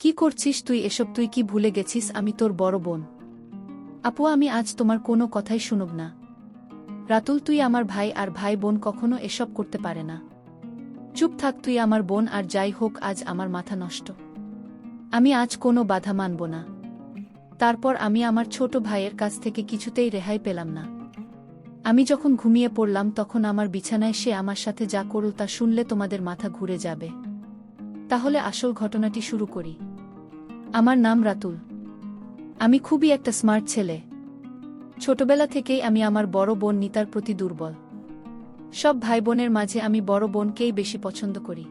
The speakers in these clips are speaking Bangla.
কি করছিস তুই এসব? তুই কি ভুলে গেছিস আমি তোর বড় বোন? আপু, আমি আজ তোমার কোনো কথাই শুনব না। রাতুল, তুই আমার ভাই, আর ভাই বোন কখনো এসব করতে পারে না। চুপ থাক, তুই আমার বোন, আর যাই হোক আজ আমার মাথা নষ্ট। আমি আজ কোনো বাধা মানব না। তারপর আমি আমার ছোট ভাইয়ের কাছ থেকে কিছুতেই রেহাই পেলাম না। আমি যখন ঘুমিয়ে পড়লাম তখন আমার বিছানায় সে আমার সাথে যা করল তা শুনলে তোমাদের মাথা ঘুরে যাবে। তাহলে আসল ঘটনাটি শুরু করি। আমার নাম রাতুল। আমি খুবই একটা স্মার্ট ছেলে। ছোটবেলা থেকেই আমি আমার বড় বোন নিতার প্রতি দুর্বল। সব ভাই বোনের মাঝে আমি বড় বোনকেই বেশি পছন্দ করি।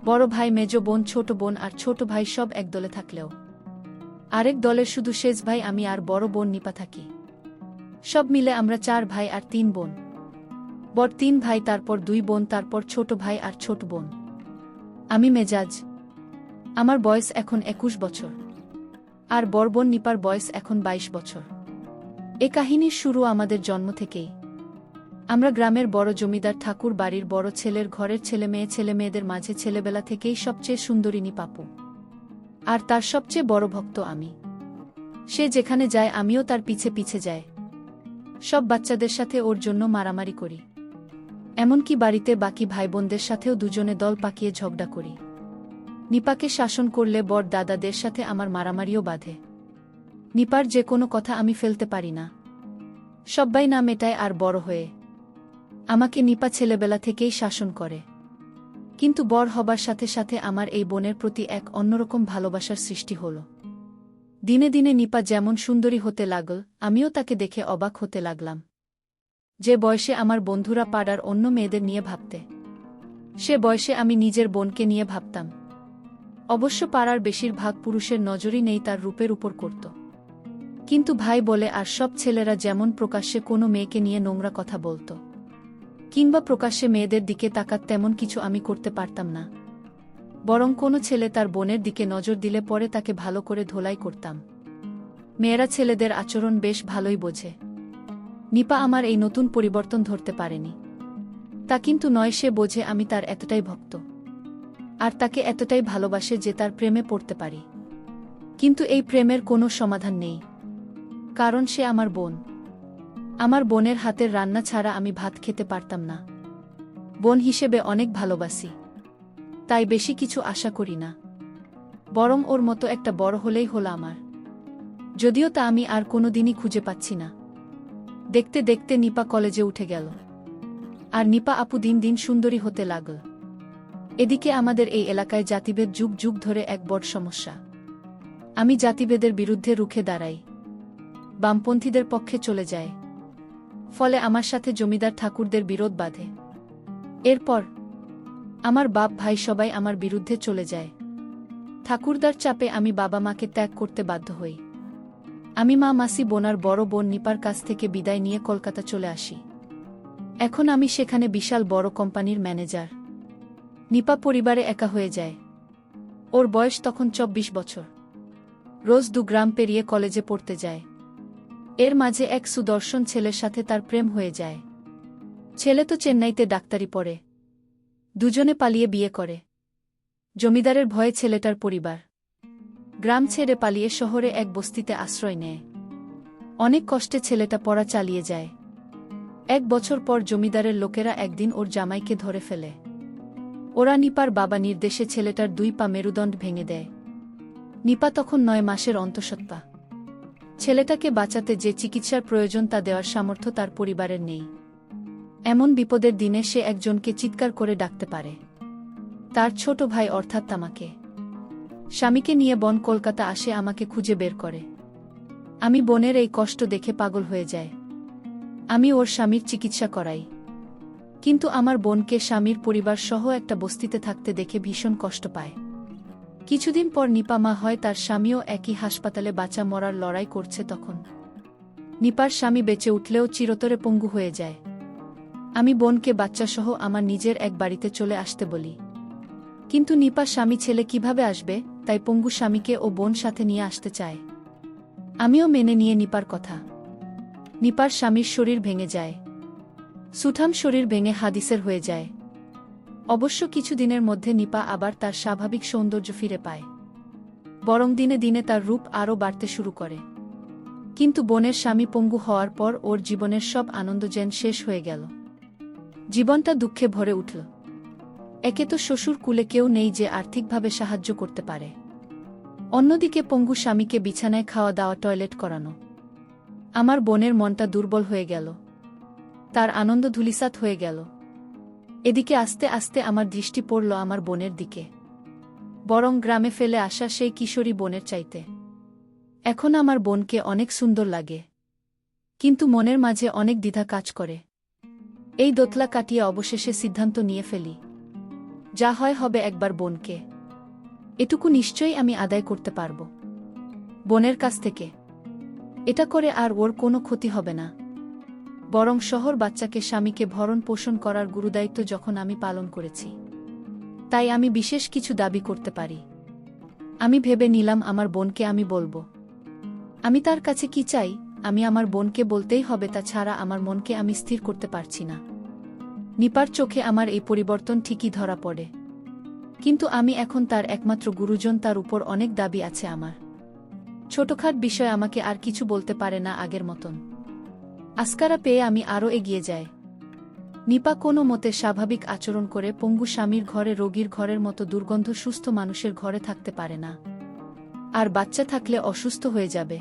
বড় ভাই, মেজ বোন, ছোট বোন আর ছোট ভাই সব এক দলে থাকলেও আরেক দলের শুধু শেষ ভাই আমি আর বড় বোন নিপা থাকি। সব মিলে আমরা 4 ভাই আর 3 বোন। বড় 3 ভাই, তারপর 2 বোন, তারপর ছোট ভাই আর ছোট বোন। আমি মেজাজ। আমার বয়স এখন 21 বছর। আর বড় বোন নিপার বয়স এখন 22 বছর। এ কাহিনীর শুরু আমাদের জন্ম থেকেই। আমরা গ্রামের বড় জমিদার ঠাকুর বাড়ির বড় ছেলের ঘরের ছেলেমেয়েদের মাঝে ছেলেবেলা থেকেই সবচেয়ে সুন্দরী নিপাপু। আর তার সবচেয়ে বড় ভক্ত আমি। সে যেখানে যায় আমিও তার পিছে পিছে যাই। সব বাচ্চাদের সাথে ওর জন্য মারামারি করি। এমনকি বাড়িতে বাকি ভাই বোনদের সাথেও দুজনে দল পাকিয়ে ঝগড়া করি। নিপাকে শাসন করলে বড় দাদাদের সাথে আমার মারামারিও বাধে। নিপার যে কোনো কথা আমি ফেলতে পারি না। সব্বাই না মেটায়, আর বড় হয়ে আমাকে নিপা ছেলেবেলা থেকেই শাসন করে। কিন্তু বড় হবার সাথে সাথে আমার এই বোনের প্রতি এক অন্যরকম ভালোবাসার সৃষ্টি হল। দিনে দিনে নিপা যেমন সুন্দরী হতে লাগল, আমিও তাকে দেখে অবাক হতে লাগলাম। যে বয়সে আমার বন্ধুরা পাড়ার অন্য মেয়েদের নিয়ে ভাবতে, সে বয়সে আমি নিজের বোনকে নিয়ে ভাবতাম। অবশ্য পাড়ার বেশিরভাগ পুরুষের নজরই নেই তার রূপের উপর করত। কিন্তু ভাই বলে আর সব ছেলেরা যেমন প্রকাশ্যে কোনো মেয়েকে নিয়ে নোংরা কথা বলত, কিংবা প্রকাশ্যে মেয়েদের দিকে তাকাত, তেমন কিছু আমি করতে পারতাম না। বরং কোনো ছেলে তার বোনের দিকে নজর দিলে পরে তাকে ভালো করে ধোলাই করতাম। মেয়েরা ছেলেদের আচরণ বেশ ভালোই বোঝে। নিপা আমার এই নতুন পরিবর্তন ধরতে পারেনি। তা কিন্তু নয়, সে বোঝে আমি তার এতটাই ভক্ত, আর তাকে এতটাই ভালোবাসে যে তার প্রেমে পড়তে পারি। কিন্তু এই প্রেমের কোনো সমাধান নেই, কারণ সে আমার বোন। আমার বোনের হাতের রান্না ছাড়া আমি ভাত খেতে পারতাম না। বোন হিসেবে অনেক ভালোবাসি, তাই বেশি কিছু আশা করি না। বরং ওর মতো একটা বড় হলেই হলো আমার। যদিও তা আমি আর কোনোদিনই খুঁজে পাচ্ছি না। দেখতে দেখতে নিপা কলেজে উঠে গেল, আর নিপা আপু দিন দিন সুন্দরী হতে লাগল। এদিকে আমাদের এই এলাকায় জাতিভেদ যুগ যুগ ধরে এক বড় সমস্যা। আমি জাতিভেদের বিরুদ্ধে রুখে দাঁড়াই, বামপন্থীদের পক্ষে চলে যায়। ফলে আমার সাথে জমিদার ঠাকুরদের বিরোধ বাধে। এরপর আমার বাপ ভাই সবাই আমার বিরুদ্ধে চলে যায়। ঠাকুরদার চাপে আমি বাবা মাকে ত্যাগ করতে বাধ্য হই। আমি মা, মাসি, বোনার বড় বোন নিপার কাছ থেকে বিদায় নিয়ে কলকাতা চলে আসি। এখন আমি সেখানে বিশাল বড় কোম্পানির ম্যানেজার। নিপা পরিবারে একা হয়ে যায়। ওর বয়স তখন 24 বছর। রোজ 2 গ্রাম পেরিয়ে কলেজে পড়তে যায়। এর মাঝে এক সুদর্শন ছেলের সাথে তার প্রেম হয়ে যায়। ছেলে তো চেন্নাইতে ডাক্তারি পড়ে। দুজনে পালিয়ে বিয়ে করে। জমিদারের ভয়ে ছেলেটার পরিবার গ্রাম ছেড়ে পালিয়ে শহরে এক বস্তিতে আশ্রয় নেয়। অনেক কষ্টে ছেলেটা পড়া চালিয়ে যায়। 1 বছর পর জমিদারের লোকেরা একদিন ওর জামাইকে ধরে ফেলে। ওরা নিপার বাবা নির্দেশে ছেলেটার 2 পা মেরুদণ্ড ভেঙে দেয়। নিপা তখন 9 মাসের অন্তঃসত্ত্বা। ছেলেটাকে বাঁচাতে যে চিকিৎসার প্রয়োজন তা দেওয়ার সামর্থ্য তার পরিবারের নেই। এমন বিপদের দিনে সে একজনকে চিৎকার করে ডাকতে পারে, তার ছোট ভাই অর্থাৎ আমাকে। স্বামীকে নিয়ে বোন কলকাতা আসে, আমাকে খুঁজে বের করে। আমি বোনের এই কষ্ট দেখে পাগল হয়ে যায়। আমি ওর স্বামীর চিকিৎসা করাই। কিন্তু আমার বোনকে স্বামীর পরিবার সহ একটা বস্তিতে থাকতে দেখে ভীষণ কষ্ট পায়। কিছুদিন পর নিপা মা হয়, তার স্বামীও একই হাসপাতালে বাঁচা মরার লড়াই করছে। তখন নিপার স্বামী বেঁচে উঠলেও চিরতরে পঙ্গু হয়ে যায়। আমি বোনকে বাচ্চাসহ আমার নিজের এক বাড়িতে চলে আসতে বলি। কিন্তু নিপা স্বামী ছেলে কিভাবে আসবে, তাই পঙ্গু স্বামীকে ও বোন সাথে নিয়ে আসতে চায়। আমিও মেনে নিয়ে নিপার কথা। নিপার স্বামীর শরীর ভেঙে যায়। সুঠাম শরীর ভেঙে হাদিসের হয়ে যায়। অবশ্য কিছুদিনের মধ্যে নিপা আবার তার স্বাভাবিক সৌন্দর্য ফিরে পায়। বরং দিনে দিনে তার রূপ আরও বাড়তে শুরু করে। কিন্তু বোনের স্বামী পঙ্গু হওয়ার পর ওর জীবনের সব আনন্দ যেন শেষ হয়ে গেল। জীবনটা দুঃখে ভরে উঠল। একে তো শ্বশুর কুলে কেউ নেই যে আর্থিকভাবে সাহায্য করতে পারে, অন্যদিকে পঙ্গু স্বামীকে বিছানায় খাওয়া দাওয়া, টয়লেট করানো। আমার বোনের মনটা দুর্বল হয়ে গেল, তার আনন্দ ধূলিসাৎ হয়ে গেল। এদিকে আস্তে আস্তে আমার দৃষ্টি পড়ল আমার বোনের দিকে, বরং গ্রামে ফেলে আসা সেই কিশোরী বোনের চাইতে। এখন আমার বোনকে অনেক সুন্দর লাগে, কিন্তু মনের মাঝে অনেক দ্বিধা কাজ করে। এই দোতলা কাটিয়ে অবশেষে সিদ্ধান্ত নিয়ে ফেলি, যা হয় হবে, একবার বোনকে। এটুকু নিশ্চয়ই আমি আদায় করতে পারব বোনের কাছ থেকে। এটা করে আর ওর কোনো ক্ষতি হবে না, বরং শহর বাচ্চাকে স্বামীকে ভরণ পোষণ করার গুরুদায়িত্ব যখন আমি পালন করেছি, তাই আমি বিশেষ কিছু দাবি করতে পারি। আমি ভেবে নিলাম আমার বোনকে আমি বলবো। আমি তার কাছে কি চাই আমি আমার বোনকে বলতেই হবে, তা ছাড়া আমার মনকে আমি স্থির করতে পারছি না। নিপার চোখে আমার এই পরিবর্তন ঠিকই ধরা পড়ে, কিন্তু আমি এখন তার একমাত্র গুরুজন, তার উপর অনেক দাবি আছে আমার। ছোটখাট বিষয় আমাকে আর কিছু বলতে পারে না আগের মতন। আস্কারা পেয়ে আমি আরও এগিয়ে যাই। নিপা কোনো মতে স্বাভাবিক আচরণ করে পঙ্গু স্বামীর ঘরে, রোগীর ঘরের মতো দুর্গন্ধ সুস্থ মানুষের ঘরে থাকতে পারে না, আর বাচ্চা থাকলে অসুস্থ হয়ে যাবে।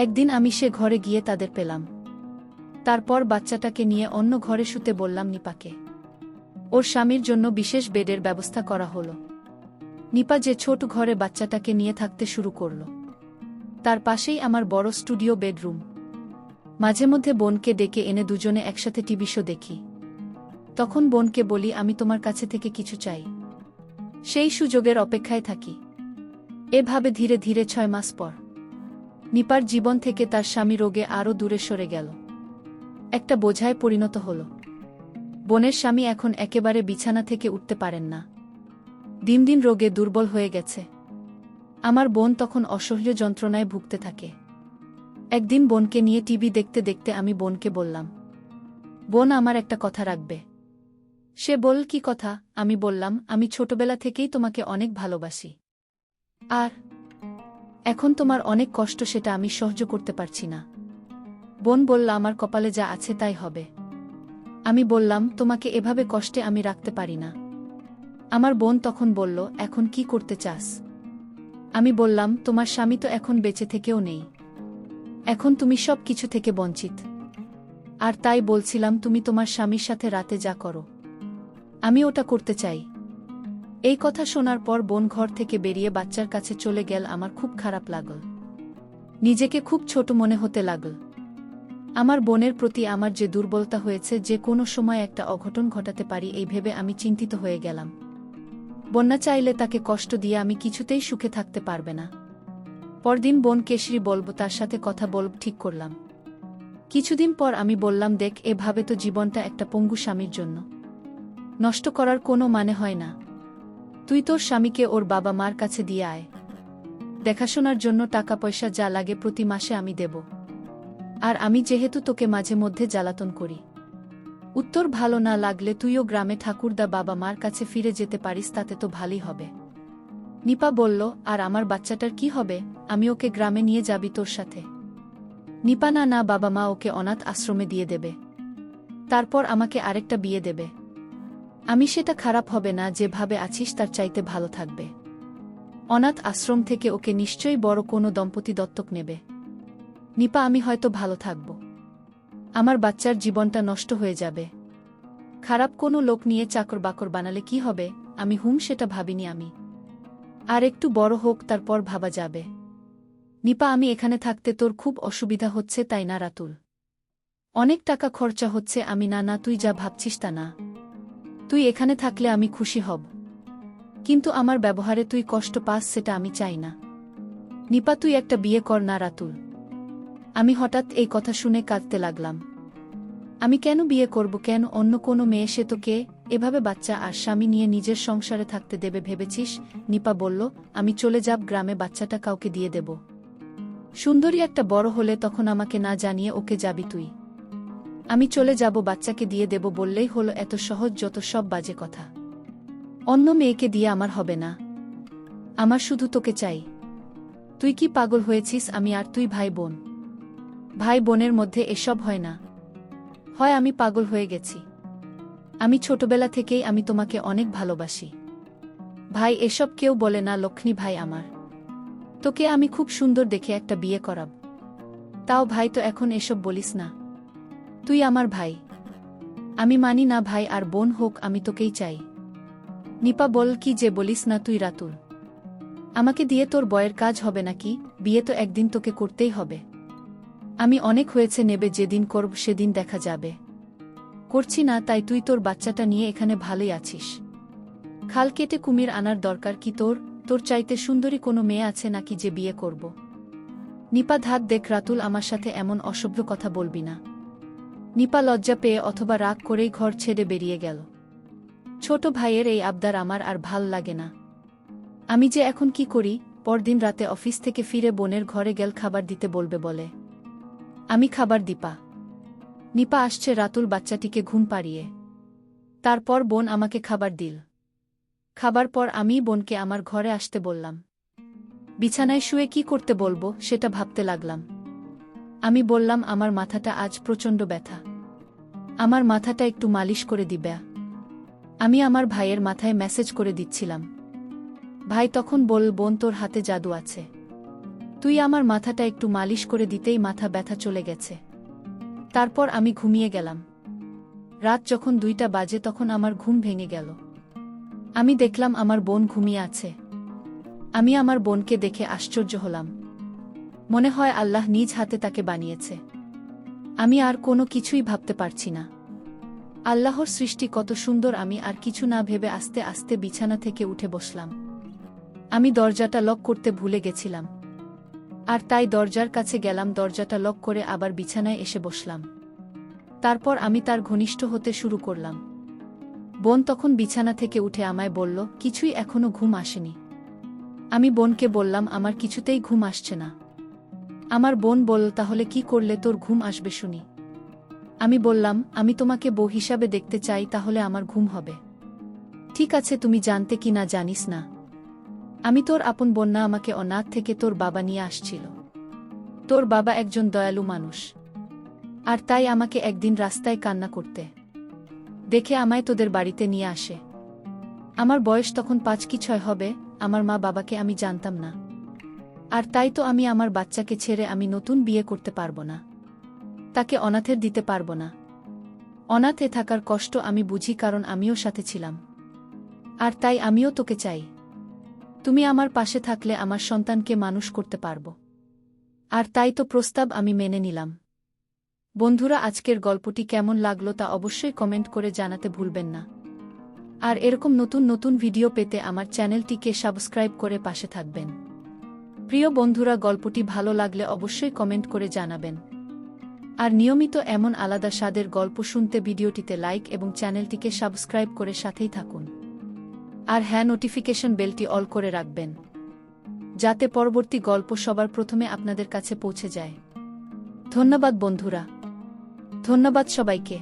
একদিন আমি সে ঘরে গিয়ে তাদের পেলাম। তারপর বাচ্চাটাকে নিয়ে অন্য ঘরে শুতে বললাম নিপাকে। ওর স্বামীর জন্য বিশেষ বেডের ব্যবস্থা করা হলো। নিপা যে ছোট ঘরে বাচ্চাটাকে নিয়ে থাকতে শুরু করল, তার পাশেই আমার বড় স্টুডিও বেডরুম। মাঝে মধ্যে বোনকে ডেকে এনে দুজনে একসাথে টিভি শো দেখি। তখন বোনকে বলি আমি তোমার কাছে থেকে কিছু চাই, সেই সুযোগের অপেক্ষায় থাকি। এভাবে ধীরে ধীরে 6 মাস পর নিপার জীবন থেকে তার স্বামী রোগে আরও দূরে সরে গেল, একটা বোঝায় পরিণত হল। বোনের স্বামী এখন একেবারে বিছানা থেকে উঠতে পারেন না, দিন দিন রোগে দুর্বল হয়ে গেছে। আমার বোন তখন অসহ্য যন্ত্রণায় ভুগতে থাকে। একদিন বোনকে নিয়ে টিভি দেখতে দেখতে আমি বোনকে বললাম, বোন আমার একটা কথা রাখবে। সে বলল, কি কথা? আমি বললাম, আমি ছোটবেলা থেকেই তোমাকে অনেক ভালোবাসি, আর এখন তোমার অনেক কষ্ট, সেটা আমি সহ্য করতে পারছি না। বোন বলল, আমার কপালে যা আছে তাই হবে। আমি বললাম, তোমাকে এভাবে কষ্টে আমি রাখতে পারি না। আমার বোন তখন বলল, এখন কি করতে চাস? আমি বললাম, তোমার স্বামী তো এখন বেঁচে থেকেও নেই, এখন তুমি সব কিছু থেকে বঞ্চিত। আর তাই বলছিলাম, তুমি তোমার স্বামীর সাথে রাতে যা করো, আমি ওটা করতে চাই। এই কথা শোনার পর বোন ঘর থেকে বেরিয়ে বাচ্চার কাছে চলে গেল। আমার খুব খারাপ লাগল, নিজেকে খুব ছোট মনে হতে লাগল। আমার বোনের প্রতি আমার যে দুর্বলতা হয়েছে, যে কোনো সময় একটা অঘটন ঘটাতে পারি এই ভেবে আমি চিন্তিত হয়ে গেলাম। বন্যা চাইলে তাকে কষ্ট দিয়ে আমি কিছুতেই সুখে থাকতে পারবে না। পরদিন বোন কেশরী বলব, তার সাথে কথা বলব ঠিক করলাম। কিছুদিন পর আমি বললাম, দেখ, এভাবে তো জীবনটা একটা পঙ্গু স্বামীর জন্য নষ্ট করার কোনো মানে হয় না। তুই তোর স্বামীকে ওর বাবা মার কাছে দিয়ে আয়, দেখাশোনার জন্য টাকা পয়সা যা লাগে প্রতি মাসে আমি দেব। আর আমি যেহেতু তোকে মাঝে মধ্যে জ্বালাতন করি, উত্তর ভালো না লাগলে তুইও গ্রামে ঠাকুরদা বাবা মার কাছে ফিরে যেতে পারিস, তাতে তো ভালোই হবে। নিপা বলল, আর আমার বাচ্চাটার কি হবে? আমি ওকে গ্রামে নিয়ে যাবি তোর সাথে? নিপা, না না, বাবা মা ওকে অনাথ আশ্রমে দিয়ে দেবে, তারপর আমাকে আরেকটা বিয়ে দেবে। আমি সেটা খারাপ হবে না, যেভাবে আছিস তার চাইতে ভালো থাকবে। অনাথ আশ্রম থেকে ওকে নিশ্চয়ই বড় কোনো দম্পতি দত্তক নেবে। নিপা, আমি হয়তো ভালো থাকব, আমার বাচ্চার জীবনটা নষ্ট হয়ে যাবে। খারাপ কোনো লোক নিয়ে চাকর বাকর বানালে কি হবে? আমি সেটা ভাবিনি আমি। আর একটু বড় হোক, তারপর ভাবা যাবে। নিপা, আমি এখানে থাকতে তোর খুব অসুবিধা হচ্ছে তাই না রাতুল? অনেক টাকা খরচা হচ্ছে। আমি, না না, তুই যা ভাবছিস তা না। তুই এখানে থাকলে আমি খুশি হব, কিন্তু আমার ব্যবহারে তুই কষ্ট পাস সেটা আমি চাই না। নিপা, তুই একটা বিয়ে কর না রাতুল। আমি হঠাৎ এই কথা শুনে কাঁদতে লাগলাম। আমি কেন বিয়ে করব? কেন? অন্য কোনো মেয়ে সে তো কে এভাবে বাচ্চা আর স্বামী নিয়ে নিজের সংসারে থাকতে দেবে ভেবেছিস? নিপা বলল, আমি চলে যাব গ্রামে, বাচ্চাটা কাউকে দিয়ে দেব। সুন্দরী একটা বড় হলে তখন আমাকে না জানিয়ে ওকে যাবি তুই। আমি চলে যাব, বাচ্চাকে দিয়ে দেব বললেই হলো? এত সহজ? যত সব বাজে কথা। অন্য মেয়েকে দিয়ে আমার হবে না, আমার শুধু তোকে চাই। তুই কি পাগল হয়েছিস? আমি আর তুই ভাই বোন। ভাই বোনের মধ্যে এসব হয় না। হয় আমি পাগল হয়ে গেছি। আমি ছোটবেলা থেকেই আমি তোমাকে অনেক ভালোবাসি। ভাই এসব কেউ বলে না লক্ষ্মী ভাই আমার। তোকে আমি খুব সুন্দর দেখে একটা বিয়ে করাব। তাও ভাই তো এখন এসব বলিস না। তুই আমার ভাই। আমি মানি না ভাই আর বোন হোক, আমি তোকেই চাই। নিপা বল কি যে বলিস না তুই রাতুল। আমাকে দিয়ে তোর বয়ের কাজ হবে নাকি? বিয়ে তো একদিন তোকে করতেই হবে। আমি অনেক হয়েছে নেবে, যেদিন করব সেদিন দেখা যাবে। করছি না তাই তুই তোর বাচ্চাটা নিয়ে এখানে ভালোই আছিস। খাল কেটে কুমির আনার দরকার কি তোর? তোর চাইতে সুন্দরী কোনো মেয়ে আছে নাকি যে বিয়ে করব? নিপা ধাত দেখ রাতুল, আমার সাথে এমন অসভ্য কথা বলবি না। নিপা লজ্জা পেয়ে অথবা রাগ করেই ঘর ছেড়ে বেরিয়ে গেল। ছোট ভাইয়ের এই আবদার আমার আর ভাল লাগে না। আমি যে এখন কি করি? পরদিন রাতে অফিস থেকে ফিরে বোনের ঘরে গেল খাবার দিতে বলবে বলে। আমি খাবার দিপা। নিপা আসছে রাতুল বাচ্চাটিকে ঘুম পাড়িয়ে। তারপর বোন আমাকে খাবার দিল। খাবার পর আমি বোনকে আমার ঘরে আসতে বললাম। বিছানায় শুয়ে কি করতে বলবো সেটা ভাবতে লাগলাম। আমি বললাম আমার মাথাটা আজ প্রচণ্ড ব্যথা। আমার মাথাটা একটু মালিশ করে দিবা। আমি আমার ভাইয়ের মাথায় মেসেজ করে দিচ্ছিলাম। ভাই তখন বল, বোন তোর হাতে জাদু আছে। তুই আমার মাথাটা একটু মালিশ করে দিতেই মাথা ব্যথা চলে গেছে। তারপর আমি ঘুমিয়ে গেলাম। রাত যখন 2টা বাজে তখন আমার ঘুম ভেঙে গেল। আমি দেখলাম আমার বোন ঘুমিয়ে আছে। আমি আমার বোনকে দেখে আশ্চর্য হলাম। মনে হয় আল্লাহ নিজ হাতে তাকে বানিয়েছে। আমি আর কোনো কিছুই ভাবতে পারছি না। আল্লাহর সৃষ্টি কত সুন্দর। আমি আর কিছু না ভেবে আস্তে আস্তে বিছানা থেকে উঠে বসলাম। আমি দরজাটা লক করতে ভুলে গেছিলাম। আর তাই দরজার কাছে গেলাম, দরজাটা লক করে আবার বিছানায় এসে বসলাম। তারপর আমি তার ঘনিষ্ঠ হতে শুরু করলাম। বোন তখন বিছানা থেকে উঠে আমায় বলল, কিছুই এখনো ঘুম আসেনি। আমি বোনকে বললাম আমার কিছুতেই ঘুম আসছে না। আমার বোন বলল, তাহলে কি করলে তোর ঘুম আসবে শুনি? আমি বললাম, আমি তোমাকে বউ হিসাবে দেখতে চাই, তাহলে আমার ঘুম হবে। ঠিক আছে, তুমি জানতে কি না জানিস না। আমি তোর আপন বোন না, আমাকে অনাথ থেকে তোর বাবা নিয়ে আসছিল। তোর বাবা একজন দয়ালু মানুষ। আর তাই আমাকে একদিন রাস্তায় কান্না করতে দেখে আমায় তোদের বাড়িতে নিয়ে আসে। আমার বয়স তখন 5 কি 6 হবে। আমার মা বাবাকে আমি জানতাম না। আর তাই তো আমি আমার বাচ্চাকে ছেড়ে আমি নতুন বিয়ে করতে পারবো না। তাকে অনাথের দিতে পারবো না। অনাথে থাকার কষ্ট আমি বুঝি, কারণ আমিও সাথে ছিলাম। আর তাই আমিও তোকে চাই। তুমি আমার পাশে থাকলে আমার সন্তানকে মানুষ করতে পারবো। আর তাই তো প্রস্তাব আমি মেনে নিলাম। বন্ধুরা, আজকের গল্পটি কেমন লাগলো তা অবশ্যই কমেন্ট করে জানাতে ভুলবেন না। আর এরকম নতুন নতুন ভিডিও পেতে আমার চ্যানেলটিকে সাবস্ক্রাইব করে পাশে থাকবেন। প্রিয় বন্ধুরা, গল্পটি ভালো লাগলে অবশ্যই কমেন্ট করে জানাবেন। আর নিয়মিত এমন আলাদা স্বাদের গল্প শুনতে ভিডিওটিতে লাইক এবং চ্যানেলটিকে সাবস্ক্রাইব করে সাথেই থাকুন। আর হ্যাঁ, নোটিফিকেশন বেলটি অল করে রাখবেন, যাতে পরবর্তী গল্প সবার প্রথমে আপনাদের কাছে পৌঁছে যায়। ধন্যবাদ বন্ধুরা। ধন্যবাদ সবাইকে।